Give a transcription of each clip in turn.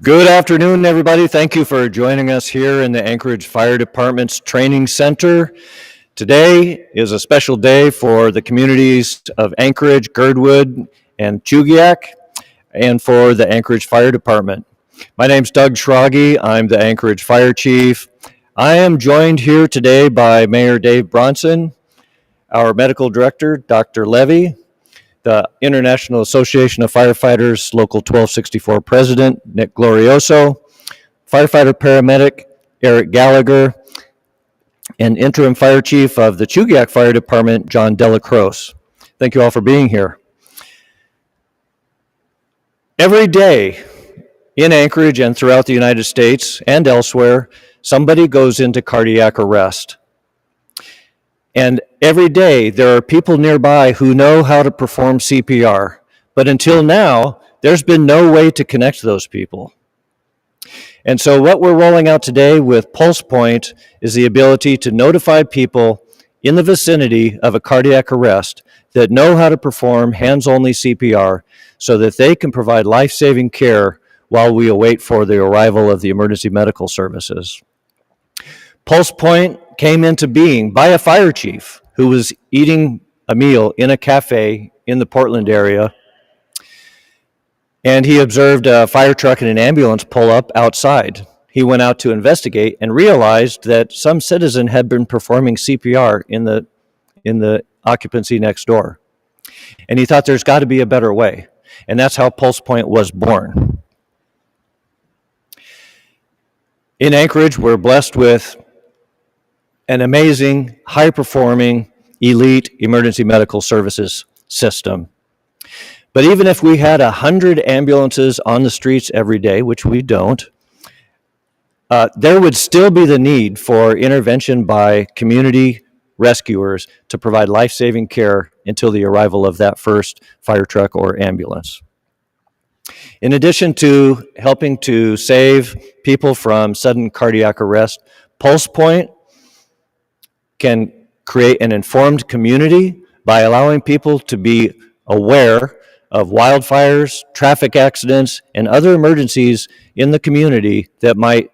Good afternoon, everybody. Thank you for joining us here in the Anchorage Fire Department's Training Center. Today is a special day for the communities of Anchorage, Girdwood, and Chugiak, and for the Anchorage Fire Department. My name's Doug Schrage. I'm the Anchorage Fire Chief. I am joined here today by Mayor Dave Bronson, our Medical Director, Dr. Levy, the International Association of Firefighters Local 1264 President, Nick Glorioso, firefighter paramedic, Eric Gallagher, and Interim Fire Chief of the Chugiak Fire Department, John Delacroce. Thank you all for being here. Every day in Anchorage and throughout the United States and elsewhere, somebody goes into cardiac arrest. And every day there are people nearby who know how to perform CPR, but until now, there's been no way to connect those people. And so what we're rolling out today with Pulse Point is the ability to notify people in the vicinity of a cardiac arrest that know how to perform hands-only CPR so that they can provide life-saving care while we await for the arrival of the emergency medical services. Pulse Point came into being by a fire chief who was eating a meal in a cafe in the Portland area, and he observed a fire truck and an ambulance pull up outside. He went out to investigate and realized that some citizen had been performing CPR in the occupancy next door. And he thought there's got to be a better way. And that's how Pulse Point was born. In Anchorage, we're blessed with an amazing, high-performing, elite emergency medical services system. But even if we had 100 ambulances on the streets every day, which we don't, there would still be the need for intervention by community rescuers to provide life-saving care until the arrival of that first fire truck or ambulance. In addition to helping to save people from sudden cardiac arrest, Pulse Point can create an informed community by allowing people to be aware of wildfires, traffic accidents, and other emergencies in the community that might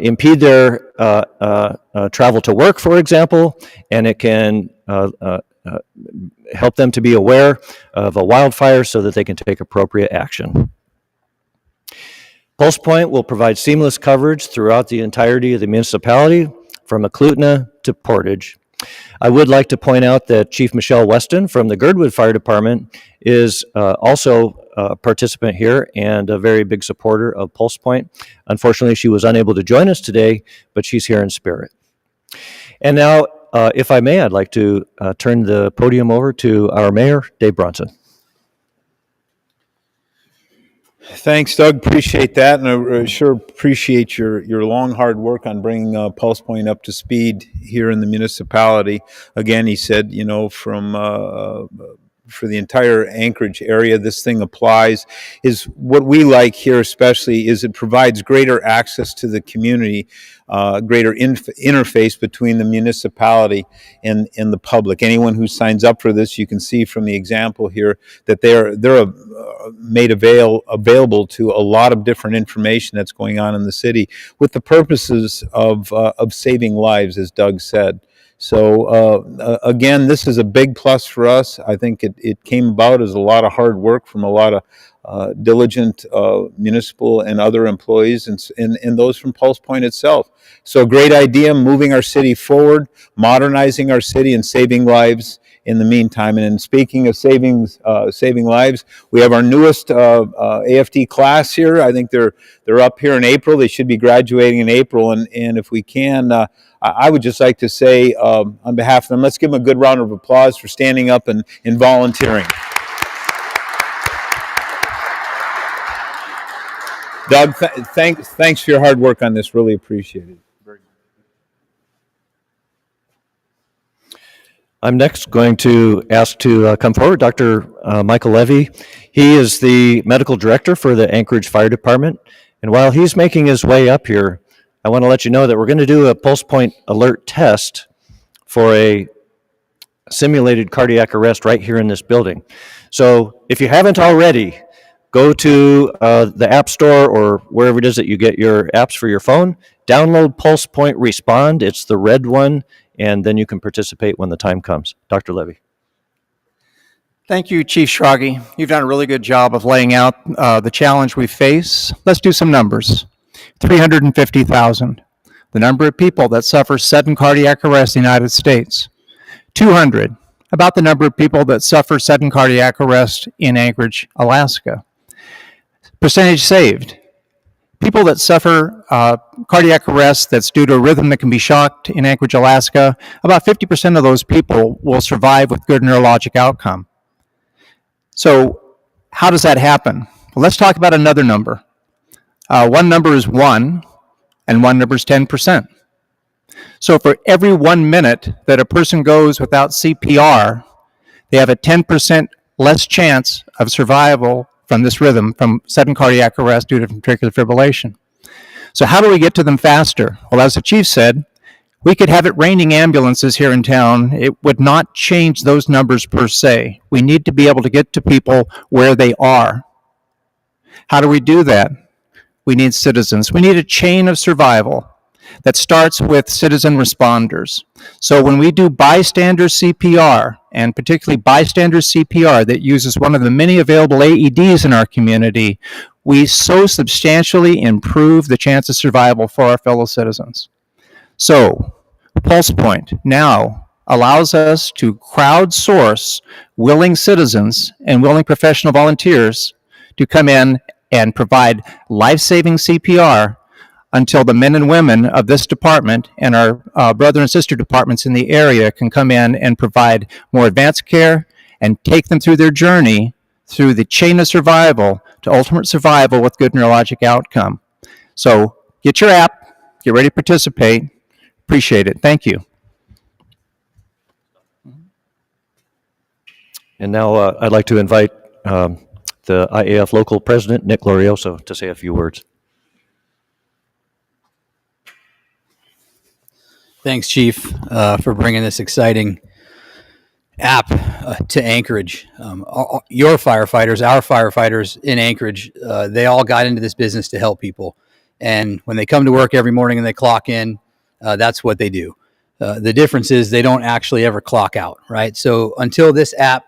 impede their travel to work, for example, and it can help them to be aware of a wildfire so that they can take appropriate action. Pulse Point will provide seamless coverage throughout the entirety of the municipality, from Eklutna to Portage. I would like to point out that Chief Michelle Weston from the Girdwood Fire Department is also a participant here and a very big supporter of Pulse Point. Unfortunately, she was unable to join us today, but she's here in spirit. And now, if I may, I'd like to turn the podium over to our Mayor, Dave Bronson. Thanks, Doug. Appreciate that, and I sure appreciate your long, hard work on bringing Pulse Point up to speed here in the municipality. Again, he said, for the entire Anchorage area, this thing applies. Is what we like here especially is it provides greater access to the community, greater interface between the municipality and the public. Anyone who signs up for this, you can see from the example here that they're made available to a lot of different information that's going on in the city with the purposes of saving lives, as Doug said. So again, this is a big plus for us. I think it came about as a lot of hard work from a lot of diligent municipal and other employees and those from Pulse Point itself. So a great idea, moving our city forward, modernizing our city, and saving lives in the meantime. And in speaking of saving lives, we have our newest AFD class here. I think they're up here in April. They should be graduating in April. And if we can, I would just like to say on behalf of them, let's give them a good round of applause for standing up and volunteering. Doug, thanks for your hard work on this. Really appreciate it. I'm next going to ask to come forward Dr. Michael Levy. He is the medical director for the Anchorage Fire Department. And while he's making his way up here, I want to let you know that we're going to do a Pulse Point alert test for a simulated cardiac arrest right here in this building. So if you haven't already, go to the App Store or wherever it is that you get your apps for your phone, download Pulse Point Respond. It's the red one, and then you can participate when the time comes. Dr. Levy. Thank you, Chief Schrage. You've done a really good job of laying out the challenge we face. Let's do some numbers. 350,000, the number of people that suffer sudden cardiac arrest in the United States. 200, about the number of people that suffer sudden cardiac arrest in Anchorage, Alaska. Percentage saved. People that suffer cardiac arrest that's due to a rhythm that can be shocked in Anchorage, Alaska, about 50% of those people will survive with good neurologic outcome. So how does that happen? Well, let's talk about another number. One number is 1, and one number is 10%. So for every 1 minute that a person goes without CPR, they have a 10% less chance of survival from this rhythm, from sudden cardiac arrest due to ventricular fibrillation. So how do we get to them faster? Well, as the chief said, we could have it raining ambulances here in town. It would not change those numbers per se. We need to be able to get to people where they are. How do we do that? We need citizens. We need a chain of survival that starts with citizen responders. So when we do bystander CPR, and particularly bystander CPR that uses one of the many available AEDs in our community, we so substantially improve the chance of survival for our fellow citizens. So Pulse Point now allows us to crowdsource willing citizens and willing professional volunteers to come in and provide life-saving CPR until the men and women of this department and our brother and sister departments in the area can come in and provide more advanced care and take them through their journey through the chain of survival to ultimate survival with good neurologic outcome. So get your app, get ready to participate. Appreciate it. Thank you. And now I'd like to invite the IAF local president, Nick Glorioso, to say a few words. Thanks, Chief, for bringing this exciting app to Anchorage. Your firefighters, our firefighters in Anchorage, they all got into this business to help people. And when they come to work every morning and they clock in, that's what they do. The difference is they don't actually ever clock out, right? So until this app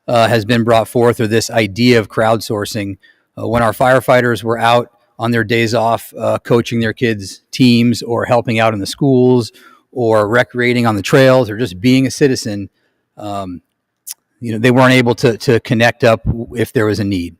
has been brought forth, or this idea of crowdsourcing, when our firefighters were out on their days off, coaching their kids' teams or helping out in the schools or recreating on the trails or just being a citizen, they weren't able to connect up if there was a need.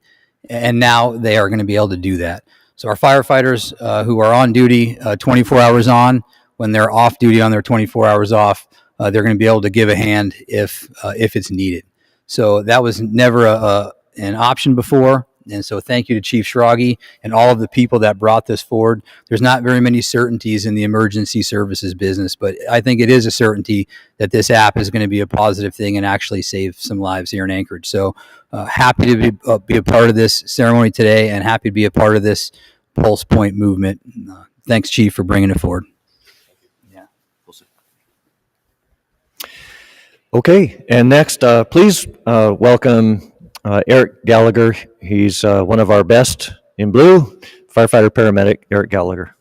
And now they are going to be able to do that. So our firefighters who are on duty 24 hours on, when they're off duty on their 24 hours off, they're going to be able to give a hand if it's needed. So that was never an option before. And so thank you to Chief Schrage and all of the people that brought this forward. There's not very many certainties in the emergency services business, but I think it is a certainty that this app is going to be a positive thing and actually save some lives here in Anchorage. So happy to be a part of this ceremony today, and happy to be a part of this Pulse Point movement. Thanks, Chief, for bringing it forward. Yeah, we'll see. Okay, and next, please welcome Eric Gallagher. He's one of our best in blue, firefighter paramedic Eric Gallagher.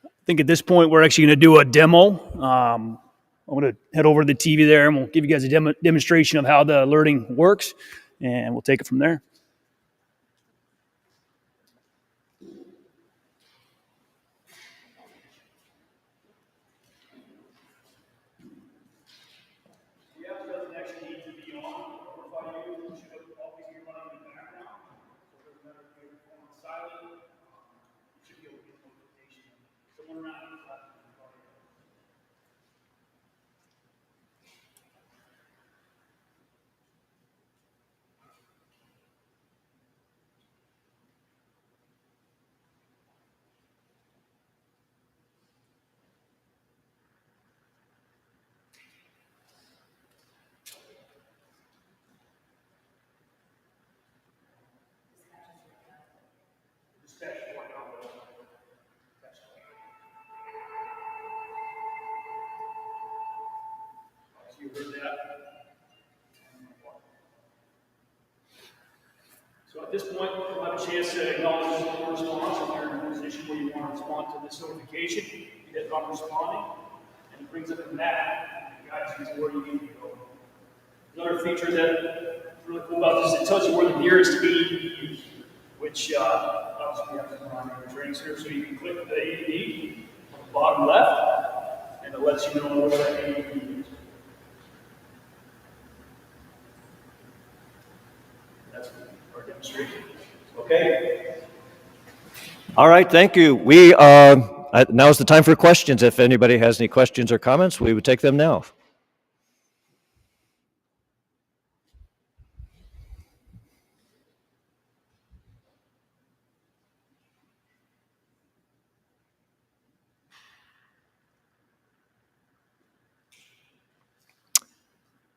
I think at this point we're actually going to do a demo. I'm going to head over to the TV there and we'll give you guys a demonstration of how the alerting works, and we'll take it from there. this point, you'll have a chance to acknowledge the response. If you're in a position where you want to respond to this notification, you hit on responding, and it brings up a map and guides you to where you need to go. Another feature that's really cool about this is it tells you where the nearest AED is, which obviously we have some on our training center, so you can click the AED on the bottom left, and it lets you know where that AED is. That's our demonstration. Okay. All right, thank you. Now's the time for questions. If anybody has any questions or comments, we would take them now.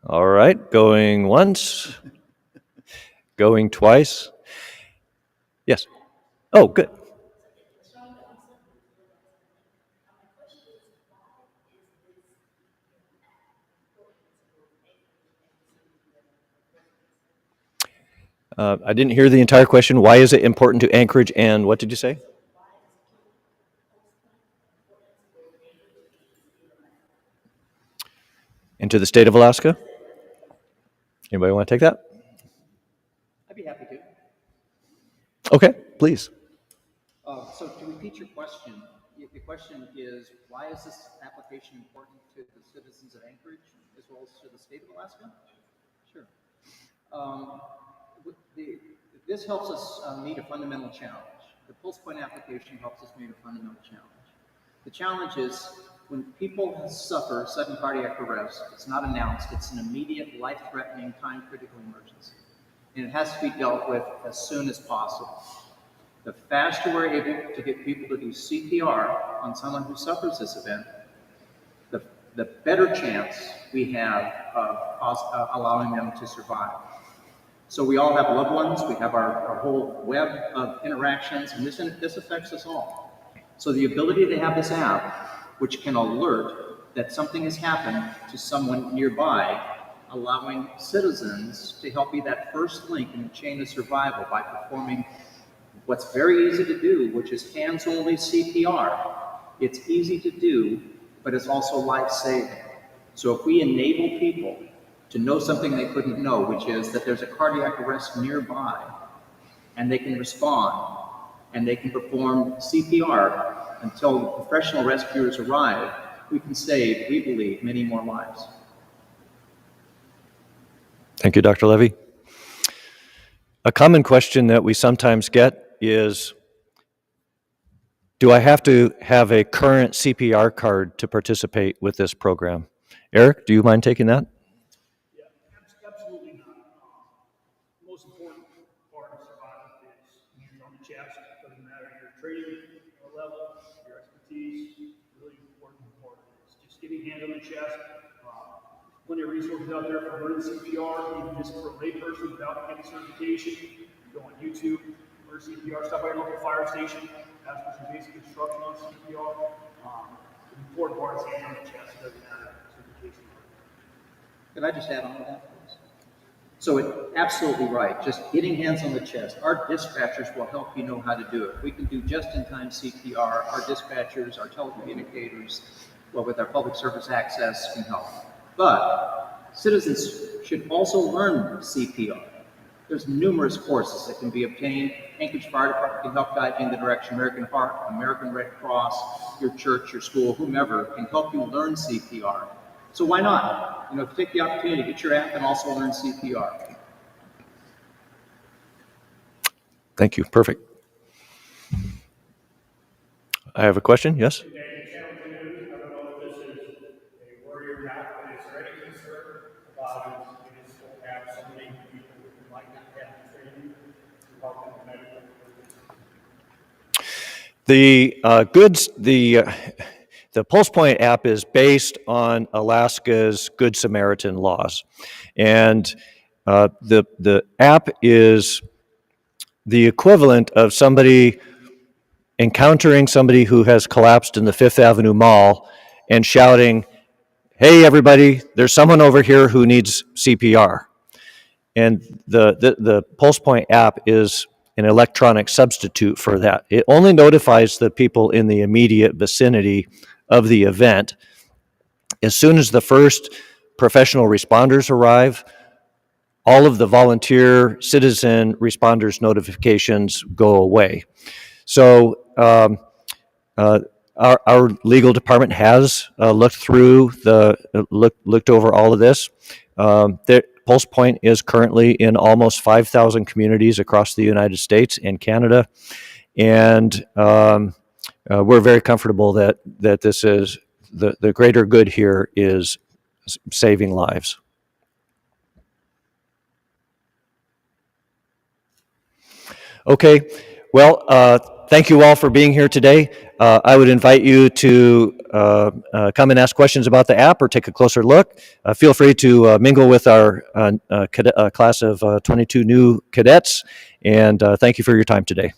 All right, going once, going twice. Yes. Oh, good. I didn't hear the entire question. Why is it important to Anchorage, and what did you say? And to the state of Alaska? Anybody want to take that? I'd be happy to. Okay, please. So to repeat your question, the question is, why is this application important to the citizens of Anchorage as well as to the state of Alaska? Sure. This helps us meet a fundamental challenge. The Pulse Point application helps us meet a fundamental challenge. The challenge is when people suffer sudden cardiac arrest, it's not announced, it's an immediate, life-threatening, time-critical emergency. And it has to be dealt with as soon as possible. The faster we're able to get people to do CPR on someone who suffers this event, the better chance we have of allowing them to survive. So we all have loved ones, we have our whole web of interactions, and this affects us all. So the ability to have this app, which can alert that something has happened to someone nearby, allowing citizens to help be that first link in the chain of survival by performing what's very easy to do, which is hands-only CPR. It's easy to do, but it's also life-saving. So if we enable people to know something they couldn't know, which is that there's a cardiac arrest nearby, and they can respond, and they can perform CPR until professional rescuers arrive, we can save, we believe, many more lives. Thank you, Dr. Levy. A common question that we sometimes get is, do I have to have a current CPR card to participate with this program? Eric, do you mind taking that? Yeah, absolutely not. Most important part of survival is hands on the chest. Doesn't matter your training level, your expertise. Really important part is just getting hands on the chest. Plenty of resources out there for learning CPR, even just for a layperson without any certification. You go on YouTube, learn CPR, stop by your local fire station, ask for some basic instruction on CPR. The important part is hands on the chest. It doesn't matter certification. Could I just add on to that, please? So it's absolutely right. Just getting hands on the chest. Our dispatchers will help you know how to do it. We can do just-in-time CPR. Our dispatchers, our telecommunicators, well, with our public service access can help. But citizens should also learn CPR. There's numerous courses that can be obtained. Anchorage Fire Department can help guide you in the direction. American Heart, American Red Cross, your church, your school, whomever can help you learn CPR. So why not? Take the opportunity to get your app and also learn CPR. Thank you. Perfect. I have a question. Yes? The Pulse Point app is based on Alaska's Good Samaritan laws, and the app is the equivalent of somebody encountering somebody who has collapsed in the Fifth Avenue Mall and shouting, "Hey, everybody! There's someone over here who needs CPR." And the Pulse Point app is an electronic substitute for that. It only notifies the people in the immediate vicinity of the event. As soon as the first professional responders arrive, all of the volunteer citizen responders notifications go away. So our legal department has looked over all of this. Pulse Point is currently in almost 5,000 communities across the United States and Canada, and we're very comfortable that this is the greater good here is saving lives. Okay, well, thank you all for being here today. I would invite you to come and ask questions about the app or take a closer look. Feel free to mingle with our class of 22 new cadets, and thank you for your time today.